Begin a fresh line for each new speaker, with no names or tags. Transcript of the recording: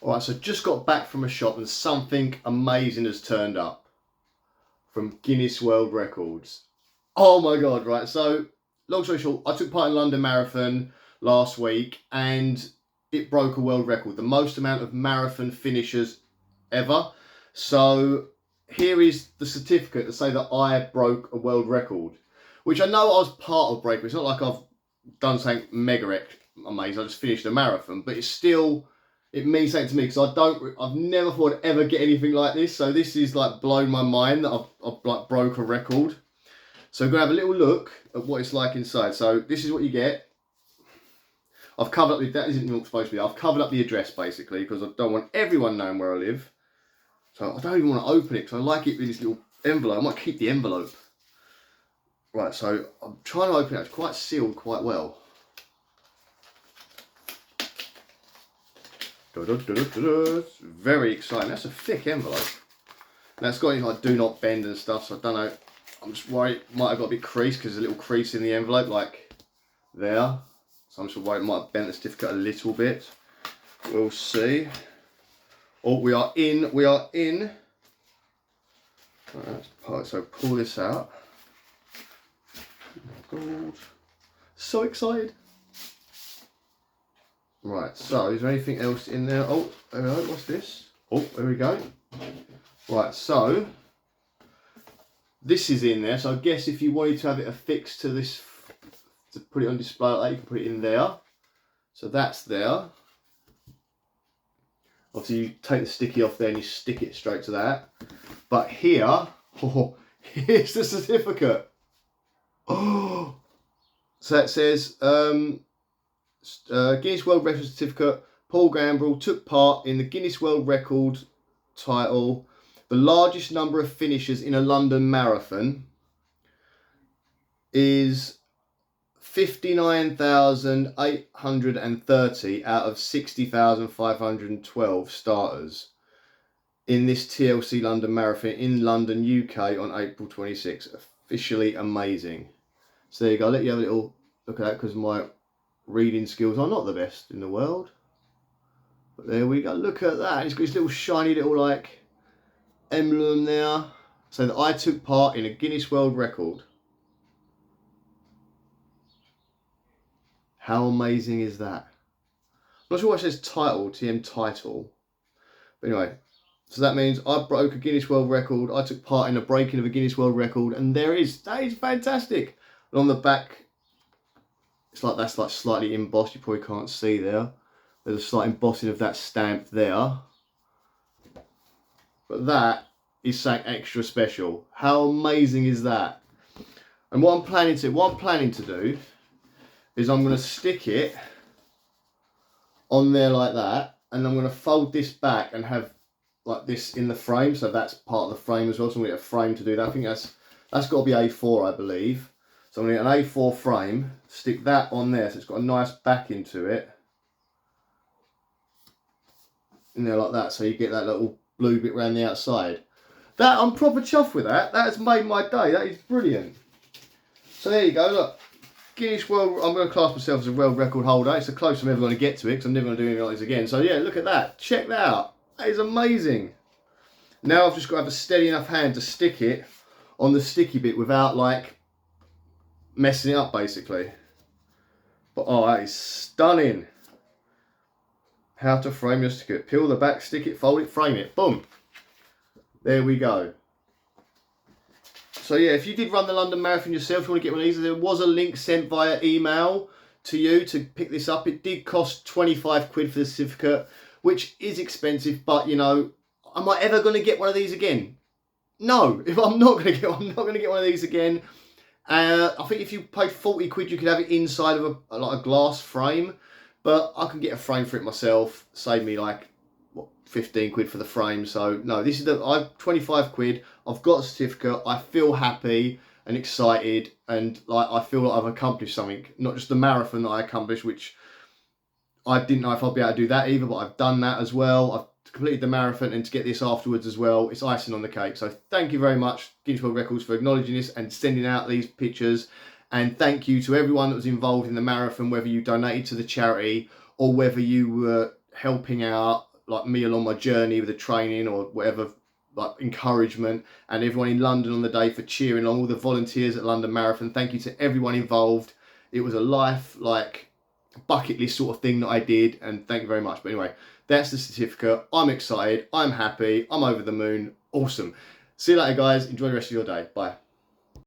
Alright, so just got back from a shop and something amazing has turned up from Guinness World Records. Oh my god, right, so long story short, I took part in London Marathon last week and it broke a world record, the most amount of marathon finishers ever. So here is the certificate to say that I broke a world record, which I know I was part of breaking. It's not like I've done something mega amazing, I just finished a marathon, but it's still, it means something to me because I've never thought I'd ever get anything like this. So this is like blown my mind that I've like broke a record. So we're gonna have a little look at what it's like inside. So this is what you get. I've covered up, that isn't what supposed to be. I've covered up the address basically because I don't want everyone knowing where I live. So I don't even want to open it because I like it with this little envelope. I might keep the envelope. Right, so I'm trying to open it. It's quite sealed quite well. It's very exciting. That's a thick envelope. Now it's got any like do not bend and stuff, so I don't know. I'm just worried it might have got a bit crease because there's a little crease in the envelope like there. So I'm just worried it might have bent the certificate a little bit. We'll see. Oh, we are in. Alright, so pull this out. God. So excited. Right, so is there anything else in there? Oh, what's this? Oh, there we go. Right, so this is in there. So I guess if you wanted to have it affixed to this, to put it on display like that, you can put it in there. So that's there. Obviously you take the sticky off there and you stick it straight to that. But here, oh, here's the certificate. Oh, so it says, Guinness World Record Certificate, Paul Gambrell took part in the Guinness World Record title, the largest number of finishers in a London marathon is 59,830 out of 60,512 starters in this TLC London Marathon in London, UK on April 26. Officially amazing. So there you go, I'll let you have a little look at that because my reading skills are not the best in the world. But there we go, look at that. It's got this little shiny little like emblem there. So that I took part in a Guinness World Record. How amazing is that? I'm not sure what it says title, TM title. But anyway, so that means I broke a Guinness World Record. I took part in a breaking of a Guinness World Record. And that is fantastic. And on the back, it's like that's like slightly embossed. You probably can't see there. There's a slight embossing of that stamp there. But that is something extra special. How amazing is that? And what I'm planning to do is I'm going to stick it on there like that, and I'm going to fold this back and have like this in the frame. So that's part of the frame as well. So I'm going to get a frame to do that. I think that's got to be A4, I believe. So I'm going to get an A4 frame, stick that on there so it's got a nice back into it. In there like that, so you get that little blue bit around the outside. That, I'm proper chuffed with that. That has made my day. That is brilliant. So there you go, look. Guinness World, I'm going to class myself as a world record holder. It's the closest I'm ever going to get to it because I'm never going to do anything like this again. So yeah, look at that. Check that out. That is amazing. Now I've just got to have a steady enough hand to stick it on the sticky bit without like messing it up basically. But oh, that is stunning. How to frame your certificate. Peel the back, stick it, fold it, frame it. Boom. There we go. So yeah, if you did run the London Marathon yourself, you want to get one of these, there was a link sent via email to you to pick this up. It did cost 25 quid for the certificate, which is expensive, but you know, am I ever going to get one of these again? No, if I'm not going to get one, I'm not going to get one of these again. I think if you paid 40 quid, you could have it inside of like a glass frame. But I can get a frame for it myself, save me like, what, 15 quid for the frame. So no, this is I've 25 quid, I've got a certificate, I feel happy and excited, and like I feel like I've accomplished something. Not just the marathon that I accomplished, which I didn't know if I'd be able to do that either, but I've done that as well. I've completed the marathon, and to get this afterwards as well, it's icing on the cake. So thank you very much, Guinness World Records, for acknowledging this and sending out these pictures. And thank you to everyone that was involved in the marathon, whether you donated to the charity or whether you were helping out like me along my journey with the training or whatever, like encouragement, and everyone in London on the day for cheering on, all the volunteers at London Marathon. Thank you to everyone involved. It was a life like bucket list sort of thing that I did, and thank you very much. But anyway, that's the certificate. I'm excited, I'm happy, I'm over the moon. Awesome. See you later, guys. Enjoy the rest of your day. Bye.